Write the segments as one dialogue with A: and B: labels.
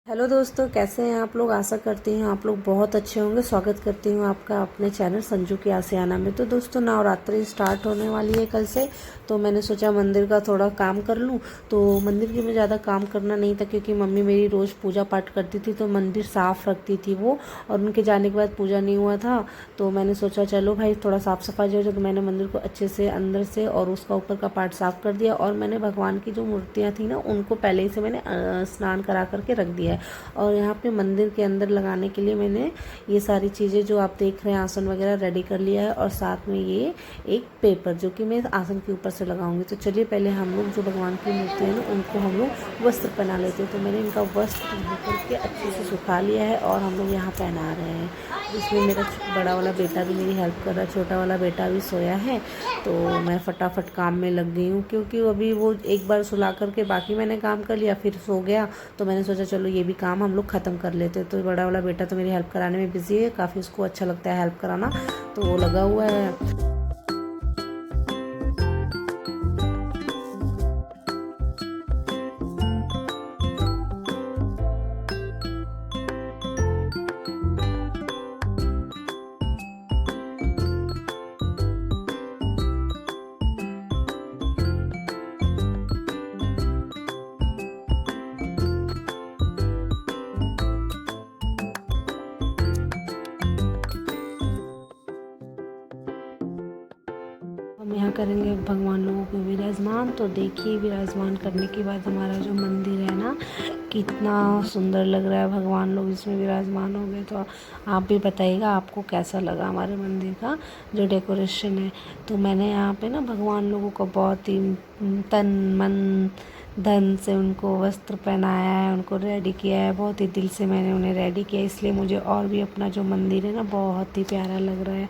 A: Hello दोस्तों, कैसे हैं आप लोग। आशा करती हूँ आप लोग बहुत अच्छे होंगे। स्वागत करती हूँ आपका अपने चैनल संजू की आसियाना में। तो दोस्तों, नवरात्रि स्टार्ट होने वाली है कल से, तो मैंने सोचा मंदिर का थोड़ा काम कर लूँ। तो मंदिर के में ज़्यादा काम करना नहीं था, क्योंकि मम्मी मेरी रोज़ पूजा पाठ करती थी, तो मंदिर साफ़ रखती थी वो, और उनके जाने के बाद पूजा नहीं हुआ था। तो मैंने सोचा चलो भाई थोड़ा साफ़ सफाई हो जाए। तो मैंने मंदिर को अच्छे से अंदर से और उसका ऊपर का पार्ट साफ़ कर दिया, और मैंने भगवान की जो मूर्तियाँ थी ना, उनको पहले ही से मैंने स्नान करा करके रख दिया है। और यहाँ पे मंदिर के अंदर लगाने के लिए मैंने ये सारी चीज़ें जो आप देख रहे हैं, आसन वगैरह रेडी कर लिया है, और साथ में ये एक पेपर जो कि मैं आसन के ऊपर से लगाऊंगी। तो चलिए पहले हम लोग जो भगवान की मूर्ति है ना, उनको हम लोग वस्त्र पहना लेते हैं। तो मैंने इनका वस्त्र धो करके अच्छे से सुखा लिया है, और हम लोग यहाँ पहना रहे हैं। इसमें मेरा बड़ा वाला बेटा भी मेरी हेल्प कर रहा है, छोटा वाला बेटा भी सोया है। तो मैं फटाफट काम में लग गई हूँ, क्योंकि अभी वो एक बार सुला करके बाकी मैंने काम कर लिया, फिर सो गया। तो मैंने सोचा चलो ये भी काम हम लोग ख़त्म कर लेते। तो बड़ा वाला बेटा तो मेरी हेल्प कराने में बिज़ी है, काफ़ी उसको अच्छा लगता है हेल्प कराना, तो वो लगा हुआ है। हम यहाँ करेंगे भगवान लोगों को विराजमान। तो देखिए, विराजमान करने के बाद हमारा जो मंदिर है ना, कितना सुंदर लग रहा है। भगवान लोग इसमें विराजमान हो गए। तो आप भी बताइएगा आपको कैसा लगा हमारे मंदिर का जो डेकोरेशन है। तो मैंने यहाँ पे ना भगवान लोगों को बहुत ही तन मन धन से उनको वस्त्र पहनाया है, उनको रेडी किया है। बहुत ही दिल से मैंने उन्हें रेडी किया, इसलिए मुझे और भी अपना जो मंदिर है ना, बहुत ही प्यारा लग रहा है।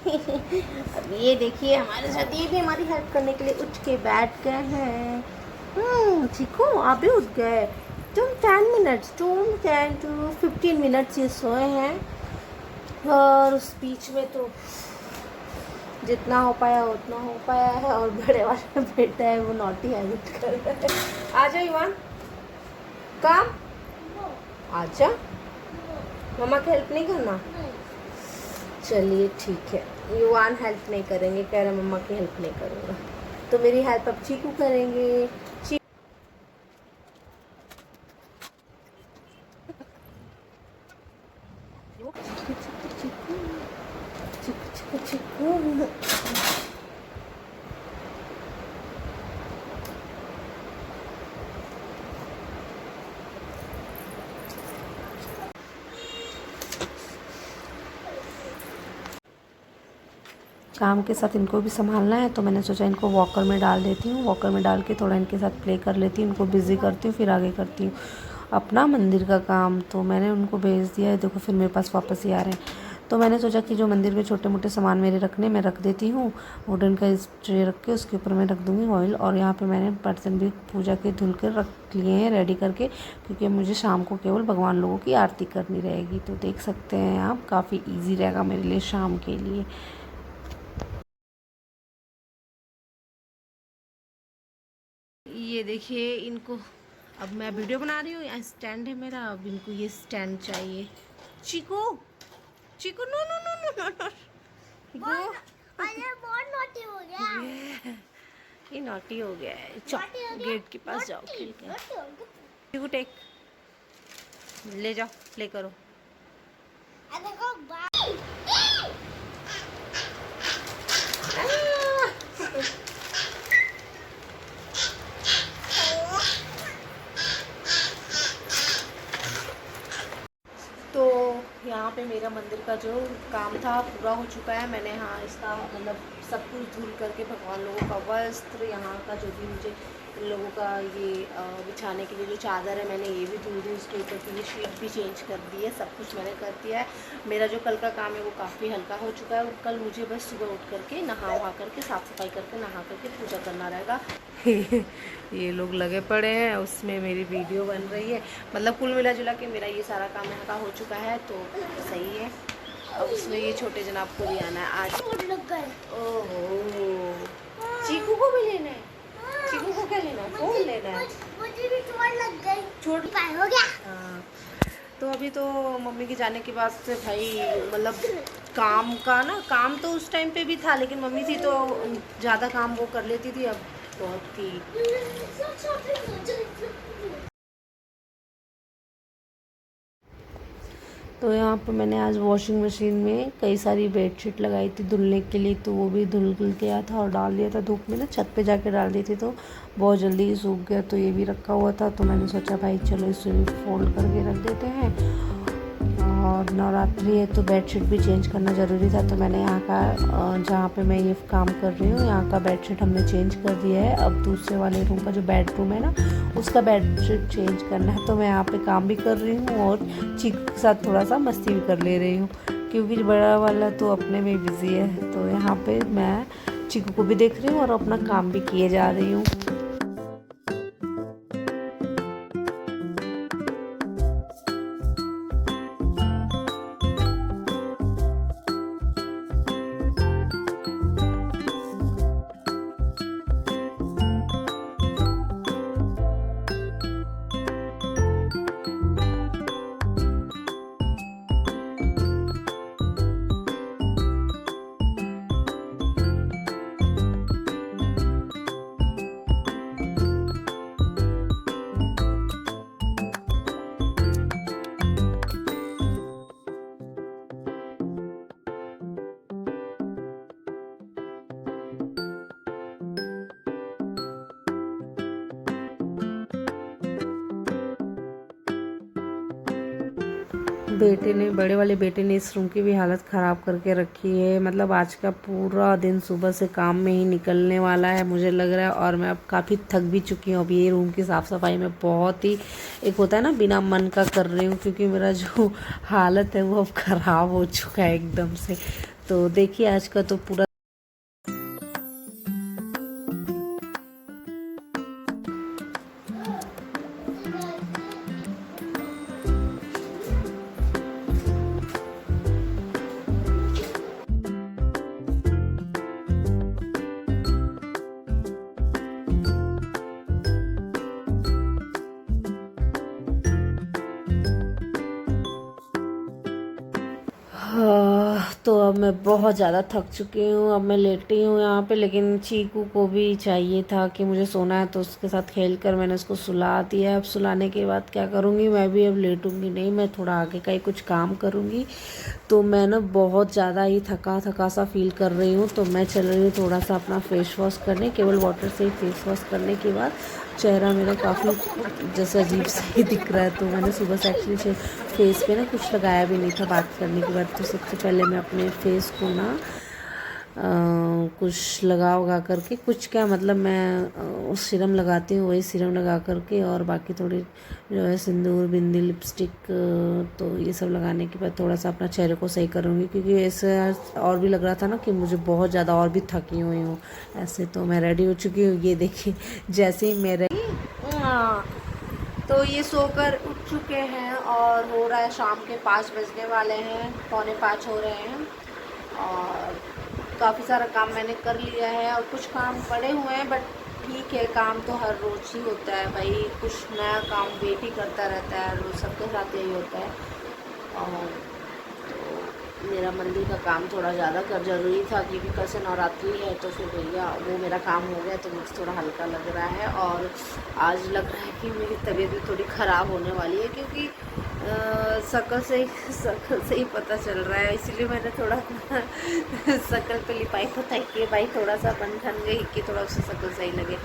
A: अब ये देखिए, हमारे साथ ये भी हमारी हेल्प करने के लिए उठ के बैठ गए हैं। चीकू, आप भी उठ गए। तुम 10 मिनट्स, तुम 10 to 15 मिनट्स ये सोए हैं, और उस बीच में तो जितना हो पाया उतना हो पाया है। और बड़े वाला बेटा है, वो नॉटी हैबिट कर रहा है। आ जाओ ईवान, काम आजा। मम्मा की हेल्प नहीं करना, चलिए ठीक है। युवान हेल्प नहीं करेंगे, कह रहे मम्मा की हेल्प नहीं करूँगा। तो मेरी हेल्प अब चीकू करेंगे। चिकू चिकू। काम के साथ इनको भी संभालना है, तो मैंने सोचा इनको वॉकर में डाल देती हूँ। वॉकर में डाल के थोड़ा इनके साथ प्ले कर लेती हूँ, इनको बिज़ी करती हूँ, फिर आगे करती हूँ अपना मंदिर का काम। तो मैंने उनको भेज दिया है, देखो फिर मेरे पास वापस ही आ रहे हैं। तो मैंने सोचा कि जो मंदिर में छोटे मोटे सामान मेरे रखने में रख देती हूँ। वुडन का ट्रे रख के उसके ऊपर मैं रख दूँगी ऑयल। और यहाँ पे मैंने बर्तन भी पूजा के धुल कर रख लिए हैं रेडी करके, क्योंकि मुझे शाम को केवल भगवान लोगों की आरती करनी रहेगी। तो देख सकते हैं आप, काफ़ी ईजी रहेगा मेरे लिए शाम के लिए। ये देखिए इनको, अब मैं वीडियो बना रही हूँ, यहाँ स्टैंड है मेरा, अब इनको ये स्टैंड चाहिए। Cheeku, Cheeku, no no no no no no, go. अरे बहुत नॉटी हो गया, ये नॉटी हो गया है। चलो गेट के पास जाओ खेल के। चीकू टेक, ले जाओ, प्ले करो। तो यहाँ पे मेरा मंदिर का जो काम था पूरा हो चुका है। मैंने यहाँ इसका मतलब सब कुछ धुल करके भगवान लोगों का वस्त्र, यहाँ का जो भी मुझे इन लोगों का ये बिछाने के लिए जो चादर है, मैंने ये भी धुल दी। उसके ऊपर की ये शीट भी चेंज कर दी है, सब कुछ मैंने कर दिया है। मेरा जो कल का काम है वो काफ़ी हल्का हो चुका है। और कल मुझे बस सुबह उठ करके नहा वहा करके साफ़ सफाई करके नहा करके पूजा करना रहेगा। ये लोग लगे पड़े हैं, उसमें मेरी वीडियो बन रही है। मतलब कुल मिला जुला के मेरा ये सारा काम यहाँ का हो चुका है, तो सही है। अब उसमें ये छोटे जनाब को भी आना है आज। ओहो, चीकू को भी लेना है। चीकू को क्या लेना है? फोन क्या है?
B: मुझे भी चोट लग गई। चोट काय हो गया?
A: हाँ, तो अभी तो मम्मी के जाने के बाद से भाई मतलब काम का ना, काम तो उस टाइम पे भी था, लेकिन मम्मी थी तो ज़्यादा काम वो कर लेती थी, अब बहुत थी। तो यहाँ पर मैंने आज वॉशिंग मशीन में कई सारी बेडशीट लगाई थी धुलने के लिए, तो वो भी धुल के आया था और डाल दिया था धूप में ना, छत पे जाके डाल दी थी तो बहुत जल्दी ही सूख गया। तो ये भी रखा हुआ था, तो मैंने सोचा भाई चलो इसे भी फोल्ड करके रख देते हैं। और नवरात्रि है तो बेडशीट भी चेंज करना ज़रूरी था, तो मैंने यहाँ का जहाँ पे मैं ये काम कर रही हूँ यहाँ का बेडशीट हमने चेंज कर दिया है। अब दूसरे वाले रूम का जो बेडरूम है ना, उसका बेडशीट चेंज करना है, तो मैं यहाँ पे काम भी कर रही हूँ और चीकू के साथ थोड़ा सा मस्ती भी कर ले रही हूँ, क्योंकि बड़ा वाला तो अपने में बिज़ी है। तो यहाँ पे मैं चीकू को भी देख रही हूँ और अपना काम भी किए जा रही हूँ। बड़े वाले बेटे ने इस रूम की भी हालत ख़राब करके रखी है। मतलब आज का पूरा दिन सुबह से काम में ही निकलने वाला है मुझे लग रहा है, और मैं अब काफ़ी थक भी चुकी हूँ। अब ये रूम की साफ़ सफाई में बहुत ही, एक होता है ना बिना मन का कर रही हूँ, क्योंकि मेरा जो हालत है वो अब ख़राब हो चुका है एकदम से। तो देखिए आज का तो पूरा तो अब मैं बहुत ज़्यादा थक चुकी हूँ। अब मैं लेटी हूँ यहाँ पे, लेकिन चीकू को भी चाहिए था कि मुझे सोना है, तो उसके साथ खेल कर मैंने उसको सुला दिया। अब सुलाने के बाद क्या करूँगी, मैं भी अब लेटूँगी नहीं, मैं थोड़ा आगे का ही कुछ काम करूँगी। तो मैं ना बहुत ज़्यादा ही थका सा फील कर रही हूँ, तो मैं चल रही हूँ थोड़ा सा अपना फेस वॉश करने। केवल वाटर से ही फेस वॉश करने के बाद चेहरा मेरा काफ़ी जैसे अजीब सा ही दिख रहा है। तो मैंने सुबह से एक्चुअली फेस पे ना कुछ लगाया भी नहीं था बात करने के बाद। तो सबसे पहले मैं अपने फेस को ना कुछ लगा करके, कुछ क्या मतलब मैं सीरम लगाती हूँ, वही सीरम लगा करके, और बाकी थोड़ी जो है सिंदूर, बिंदी, लिपस्टिक, तो ये सब लगाने के बाद थोड़ा सा अपना चेहरे को सही करूँगी, क्योंकि ऐसे और भी लग रहा था ना कि मुझे बहुत ज़्यादा और भी थकी हुई हूँ ऐसे। तो मैं रेडी हो चुकी हूँ, ये देखिए जैसे ही मैं तो ये सोकर उठ चुके हैं और हो रहा है शाम के 5 बजने वाले हैं, 4:45 हो रहे हैं। और काफ़ी सारा काम मैंने कर लिया है और कुछ काम पड़े हुए हैं, बट ठीक है, काम तो हर रोज़ ही होता है भाई, कुछ नया काम वेट ही करता रहता है, रोज़ सबके साथ यही होता है। और तो मेरा मंदिर का काम थोड़ा ज़्यादा कर ज़रूरी था, क्योंकि कल से नवरात्रि है, तो फिर भैया वो मेरा काम हो गया, तो मुझे थोड़ा हल्का लग रहा है। और आज लग रहा है कि मेरी तबीयत भी थोड़ी ख़राब होने वाली है, क्योंकि शक्ल से ही पता चल रहा है, इसलिए मैंने थोड़ा शक्ल पे लिपाई पोताई की भाई, थोड़ा सा बन ठन गई कि थोड़ा उससे शक्ल सही लगे।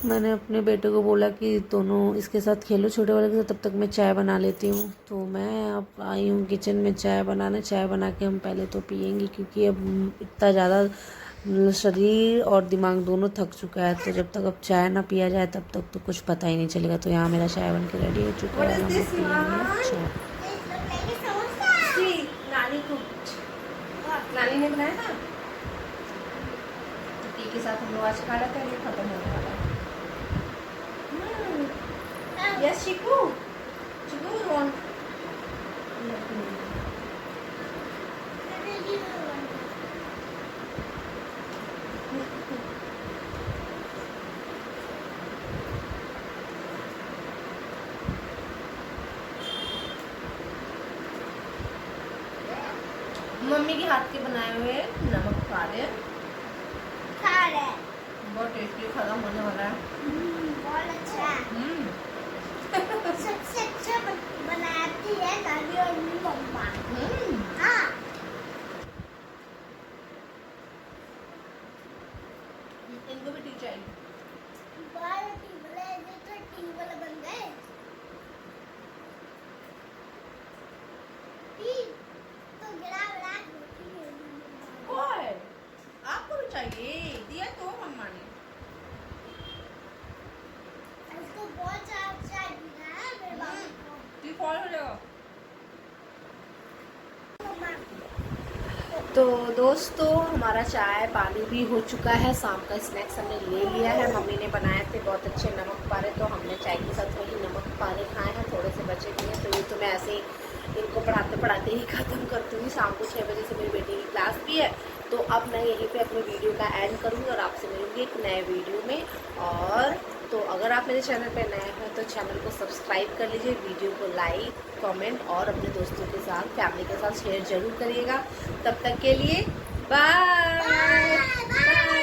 A: मैंने अपने बेटे को बोला कि दोनों इसके साथ खेलो, छोटे वाले के साथ, तब तक मैं चाय बना लेती हूँ। तो मैं अब आई हूँ किचन में चाय बनाने। चाय बना के हम पहले तो पियेंगे, क्योंकि अब इतना ज़्यादा शरीर और दिमाग दोनों थक चुका है, तो जब तक अब चाय ना पिया जाए तब तक तो कुछ पता ही नहीं चलेगा। तो यहाँ मेरा चाय बन के रेडी हो चुका है, हम पियेंगे चाय। नानी ने बनाया था, टी के साथ हम लोग आज खा रहे थे, ये खत्म होने वाला है। Yes Chiku, Chiku you want mummy के हाथ के बनाए हुए नमक पारे
B: खा रहे हैं।
A: बहुत टेस्टी खत्म होने वाला है।
B: बहुत अच्छा है। सबसे अच्छा बनाती है दादी और मम्मा। हाँ।
A: इनको भी टी चाहिए।
B: बाल टीबले तो टीबल बन गए। टी तो गिरा गिरा
A: ओए, आपको भी चाहिए? दिया तो मम्मा ने।
B: इसको बहुत अच्छा दिया है मेरे बाबू को।
A: टी फॉल हो जाएगा।
B: मम्मा
A: तो दोस्तों हमारा चाय पानी भी हो चुका है। शाम का स्नैक्स हमने ले लिया है। मम्मी ने बनाए थे बहुत अच्छे नमक पारे, तो हमने चाय के साथ वही नमक पारे खाए हैं। थोड़े से बचे भी हैं, तो ये तो मैं ऐसे ही इनको पढ़ाते पढ़ाते ही ख़त्म कर दूँगी। शाम को 6 बजे से मेरी बेटी की क्लास भी है। तो अब मैं यहीं पे अपनी वीडियो का एंड करूँगी और आपसे मिलूँगी एक नए वीडियो में। और तो अगर आप मेरे चैनल पे नए हैं तो चैनल को सब्सक्राइब कर लीजिए, वीडियो को लाइक कमेंट और अपने दोस्तों के साथ फैमिली के साथ शेयर ज़रूर करिएगा। तब तक के लिए बाय बाय।